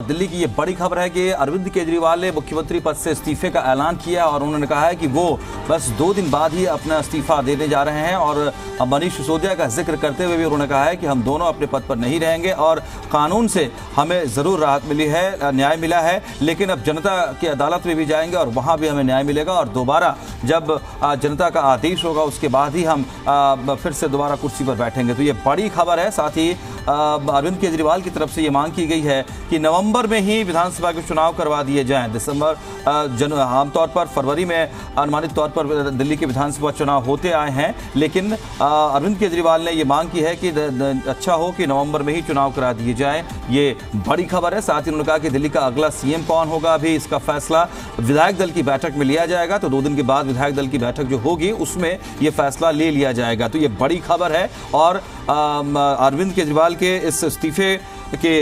दिल्ली की ये बड़ी खबर है कि अरविंद केजरीवाल ने मुख्यमंत्री पद से इस्तीफे का ऐलान किया और उन्होंने कहा है कि वो बस 2 दिन बाद ही अपना इस्तीफा देने जा रहे हैं। और मनीष सिसोदिया का जिक्र करते हुए भी उन्होंने कहा है कि हम दोनों अपने पद पर नहीं रहेंगे और कानून से हमें ज़रूर राहत मिली है, न्याय मिला है, लेकिन अब जनता की अदालत में भी जाएंगे और वहाँ भी हमें न्याय मिलेगा और दोबारा जब जनता का आदेश होगा उसके बाद ही हम फिर से दोबारा कुर्सी पर बैठेंगे। तो ये बड़ी खबर है। साथ ही अरविंद केजरीवाल की तरफ से ये मांग की गई है कि नवंबर में ही विधानसभा के चुनाव करवा दिए जाएं। दिसंबर आमतौर पर फरवरी में अनुमानित तौर पर दिल्ली के विधानसभा चुनाव होते आए हैं, लेकिन अरविंद केजरीवाल ने ये मांग की है कि अच्छा हो कि नवंबर में ही चुनाव करा दिए जाएं। ये बड़ी खबर है। साथ ही उन्होंने कहा कि दिल्ली का अगला सीएम कौन होगा अभी इसका फैसला विधायक दल की बैठक में लिया जाएगा। तो 2 दिन के बाद विधायक दल की बैठक जो होगी उसमें ये फैसला ले लिया जाएगा। तो ये बड़ी खबर है और अरविंद केजरीवाल के इस इस्तीफे के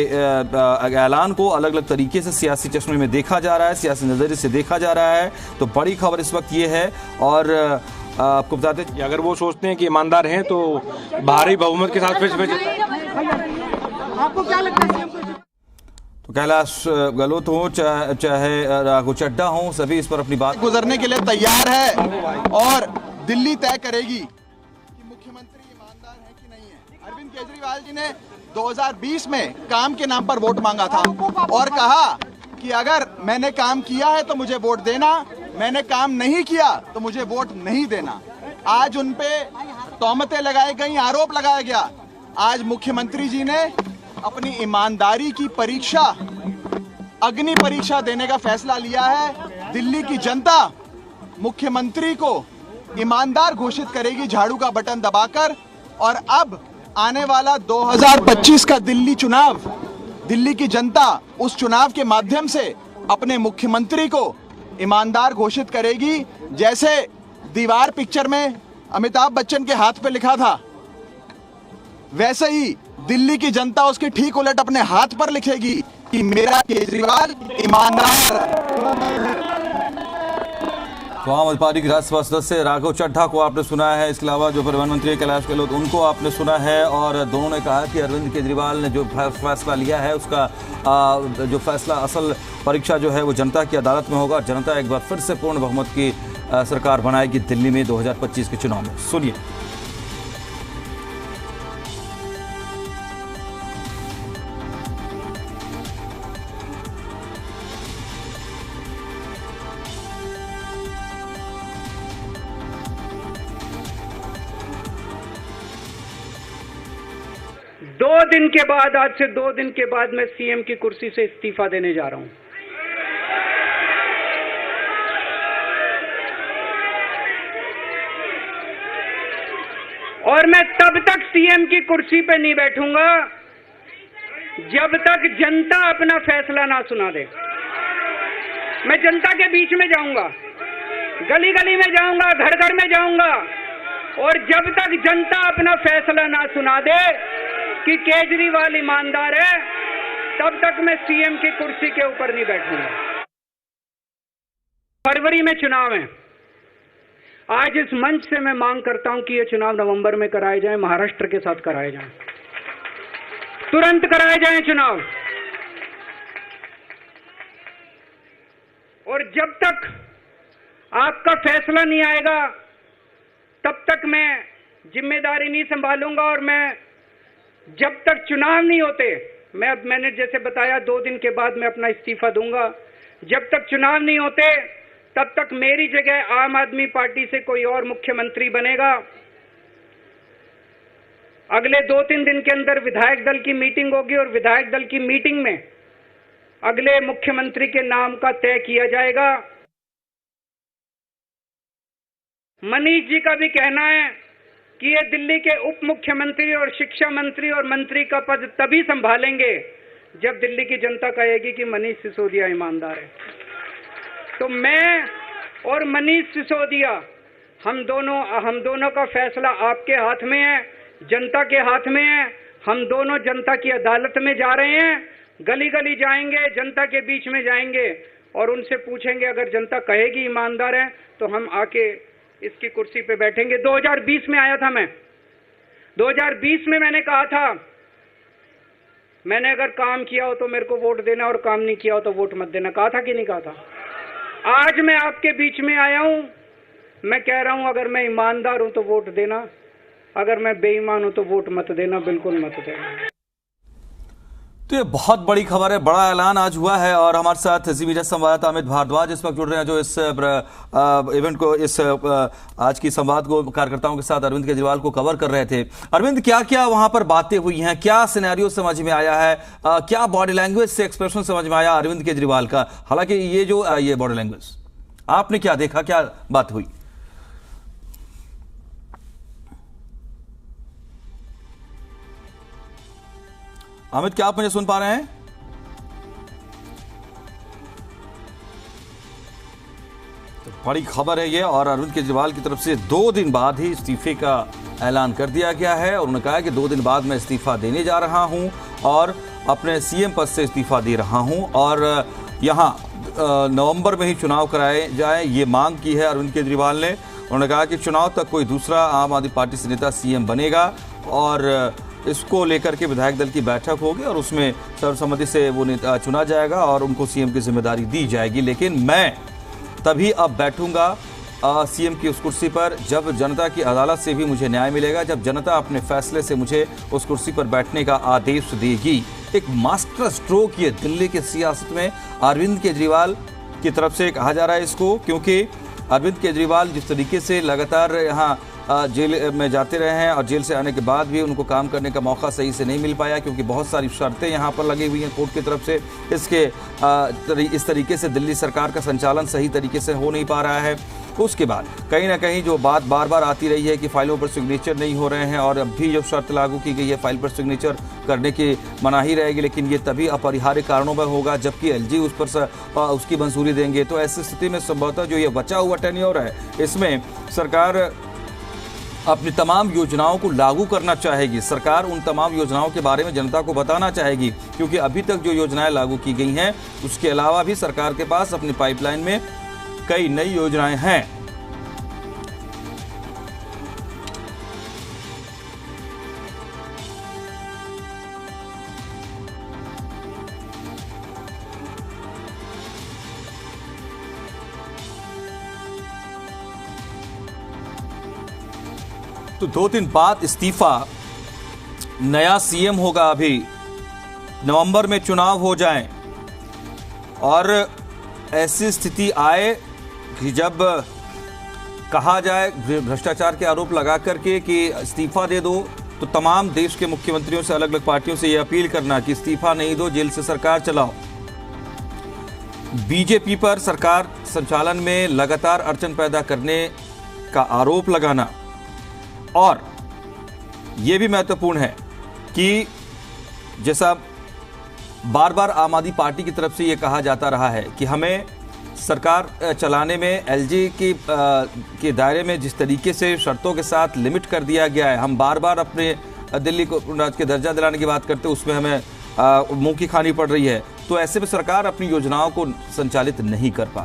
ऐलान को अलग अलग तरीके से सियासी चश्मे में देखा जा रहा है, सियासी नजरिए से देखा जा रहा है। तो बड़ी खबर इस वक्त ये है। और आपको बताते हैं अगर वो सोचते हैं कि ईमानदार हैं तो भारी बहुमत के साथ फिर आपको क्या लगता है? तो कैलाश गहलोत हो चाहे राघव चड्ढा हो, सभी इस पर अपनी बात गुजरने के लिए तैयार है और दिल्ली तय करेगी कि मुख्यमंत्री ईमानदार है कि नहीं है। अरविंद केजरीवाल जी ने 2020 में काम के नाम पर वोट मांगा था और कहा कि अगर मैंने काम किया है तो मुझे वोट देना, मैंने काम नहीं किया तो मुझे वोट नहीं देना। आज उन पे तोहमतें लगाई गई, आरोप लगाया गया। आज मुख्यमंत्री जी ने अपनी ईमानदारी की परीक्षा, अग्नि परीक्षा देने का फैसला लिया है। दिल्ली की जनता मुख्यमंत्री को ईमानदार घोषित करेगी झाड़ू का बटन दबाकर। और अब आने वाला 2025 का दिल्ली चुनाव, दिल्ली की जनता उस चुनाव के माध्यम से अपने मुख्यमंत्री को ईमानदार घोषित करेगी। जैसे दीवार पिक्चर में अमिताभ बच्चन के हाथ पे लिखा था, वैसे ही दिल्ली की जनता उसके ठीक उलट अपने हाथ पर लिखेगी कि मेरा केजरीवाल ईमानदार। तो आम आदमी पार्टी के राज्यसभा सदस्य राघव चड्ढा को आपने सुना है, इसके अलावा जो परिवहन मंत्री कैलाश गहलोत उनको आपने सुना है। और दोनों ने कहा कि अरविंद केजरीवाल ने जो फैसला लिया है उसका जो फैसला, असल परीक्षा जो है वो जनता की अदालत में होगा। जनता एक बार फिर से पूर्ण बहुमत की सरकार बनाएगी दिल्ली में 2025 के चुनाव में। सुनिए। दो दिन के बाद, आज से 2 दिन के बाद मैं सीएम की कुर्सी से इस्तीफा देने जा रहा हूं। और मैं तब तक सीएम की कुर्सी पे नहीं बैठूंगा जब तक जनता अपना फैसला ना सुना दे। मैं जनता के बीच में जाऊंगा, गली गली में जाऊंगा, घर घर में जाऊंगा, और जब तक जनता अपना फैसला ना सुना दे कि केजरीवाल ईमानदार है, तब तक मैं सीएम की कुर्सी के ऊपर नहीं बैठूंगा। फरवरी में चुनाव है। आज इस मंच से मैं मांग करता हूं कि ये चुनाव नवंबर में कराए जाएं, महाराष्ट्र के साथ कराए जाएं, तुरंत कराए जाएं चुनाव। और जब तक आपका फैसला नहीं आएगा तब तक मैं जिम्मेदारी नहीं संभालूंगा। और मैं जब तक चुनाव नहीं होते, मैंने जैसे बताया 2 दिन के बाद मैं अपना इस्तीफा दूंगा। जब तक चुनाव नहीं होते तब तक मेरी जगह आम आदमी पार्टी से कोई और मुख्यमंत्री बनेगा। अगले 2-3 दिन के अंदर विधायक दल की मीटिंग होगी और विधायक दल की मीटिंग में अगले मुख्यमंत्री के नाम का तय किया जाएगा। मनीष जी का भी कहना है कि ये दिल्ली के उप मुख्यमंत्री और शिक्षा मंत्री और मंत्री का पद तभी संभालेंगे जब दिल्ली की जनता कहेगी कि मनीष सिसोदिया ईमानदार है। तो मैं और मनीष सिसोदिया, हम दोनों का फैसला आपके हाथ में है, जनता के हाथ में है। हम दोनों जनता की अदालत में जा रहे हैं, गली गली जाएंगे, जनता के बीच में जाएंगे और उनसे पूछेंगे, अगर जनता कहेगी ईमानदार है तो हम आके इसकी कुर्सी पे बैठेंगे। 2020 में आया था मैं, 2020 में मैंने कहा था मैंने अगर काम किया हो तो मेरे को वोट देना और काम नहीं किया हो तो वोट मत देना, कहा था कि नहीं कहा था। आज मैं आपके बीच में आया हूं, मैं कह रहा हूं अगर मैं ईमानदार हूं तो वोट देना, अगर मैं बेईमान हूं तो वोट मत देना, बिल्कुल मत देना। तो ये बहुत बड़ी खबर है, बड़ा ऐलान आज हुआ है। और हमारे साथ जी मीडिया संवाददाता अमित भारद्वाज इस वक्त जुड़ रहे हैं, जो इस इवेंट को, इस आज की संवाद को कार्यकर्ताओं के साथ अरविंद केजरीवाल को कवर कर रहे थे। अरविंद, क्या क्या वहां पर बातें हुई हैं, क्या सिनेरियो समझ में आया है, क्या बॉडी लैंग्वेज से एक्सप्रेशन समझ में आया अरविंद केजरीवाल का? हालांकि ये बॉडी लैंग्वेज आपने क्या देखा, क्या बात हुई? अमित, क्या आप मुझे सुन पा रहे हैं? तो बड़ी खबर है ये, और अरविंद केजरीवाल की तरफ से 2 दिन बाद ही इस्तीफे का ऐलान कर दिया गया है। और उन्होंने कहा कि 2 दिन बाद मैं इस्तीफा देने जा रहा हूं और अपने सीएम पद से इस्तीफा दे रहा हूं, और यहां नवंबर में ही चुनाव कराए जाए, ये मांग की है अरविंद केजरीवाल ने। उन्होंने कहा कि चुनाव तक कोई दूसरा आम आदमी पार्टी से नेता सीएम बनेगा और इसको लेकर के विधायक दल की बैठक होगी और उसमें सर्वसम्मति से वो नेता चुना जाएगा और उनको सीएम की जिम्मेदारी दी जाएगी। लेकिन मैं तभी अब बैठूंगा सीएम की उस कुर्सी पर जब जनता की अदालत से भी मुझे न्याय मिलेगा, जब जनता अपने फैसले से मुझे उस कुर्सी पर बैठने का आदेश देगी। एक मास्टर स्ट्रोक ये दिल्ली की सियासत में अरविंद केजरीवाल की तरफ से कहा जा रहा है इसको, क्योंकि अरविंद केजरीवाल जिस तरीके से लगातार यहाँ जेल में जाते रहे हैं और जेल से आने के बाद भी उनको काम करने का मौका सही से नहीं मिल पाया, क्योंकि बहुत सारी शर्तें यहाँ पर लगी हुई हैं कोर्ट की तरफ से। इस तरीके से दिल्ली सरकार का संचालन सही तरीके से हो नहीं पा रहा है। उसके बाद कहीं ना कहीं जो बात बार बार आती रही है कि फाइलों पर सिग्नेचर नहीं हो रहे हैं, और अब भी जो शर्त लागू की गई है फाइल पर सिग्नेचर करने की मनाही रहेगी, लेकिन ये तभी अपरिहार्य कारणों पर होगा जबकि एलजी उस पर उसकी मंजूरी देंगे। तो ऐसी स्थिति में संभवतः जो ये बचा हुआ टेन्योर है, इसमें सरकार अपनी तमाम योजनाओं को लागू करना चाहेगी। सरकार उन तमाम योजनाओं के बारे में जनता को बताना चाहेगी, क्योंकि अभी तक जो योजनाएं लागू की गई हैं उसके अलावा भी सरकार के पास अपनी पाइपलाइन में कई नई योजनाएं हैं। तो 2 दिन बाद इस्तीफा, नया सीएम होगा, अभी नवंबर में चुनाव हो जाएं और ऐसी स्थिति आए कि जब कहा जाए भ्रष्टाचार के आरोप लगा करके कि इस्तीफा दे दो, तो तमाम देश के मुख्यमंत्रियों से, अलग अलग पार्टियों से यह अपील करना कि इस्तीफा नहीं दो, जेल से सरकार चलाओ। बीजेपी पर सरकार संचालन में लगातार अड़चन पैदा करने का आरोप लगाना, और यह भी महत्वपूर्ण है कि जैसा बार बार आम आदमी पार्टी की तरफ से यह कहा जाता रहा है कि हमें सरकार चलाने में एलजी के दायरे में जिस तरीके से शर्तों के साथ लिमिट कर दिया गया है, हम बार बार अपने दिल्ली को राज्य के दर्जा दिलाने की बात करते हैं, उसमें हमें मुंह की खानी पड़ रही है। तो ऐसे में सरकार अपनी योजनाओं को संचालित नहीं कर पा रही।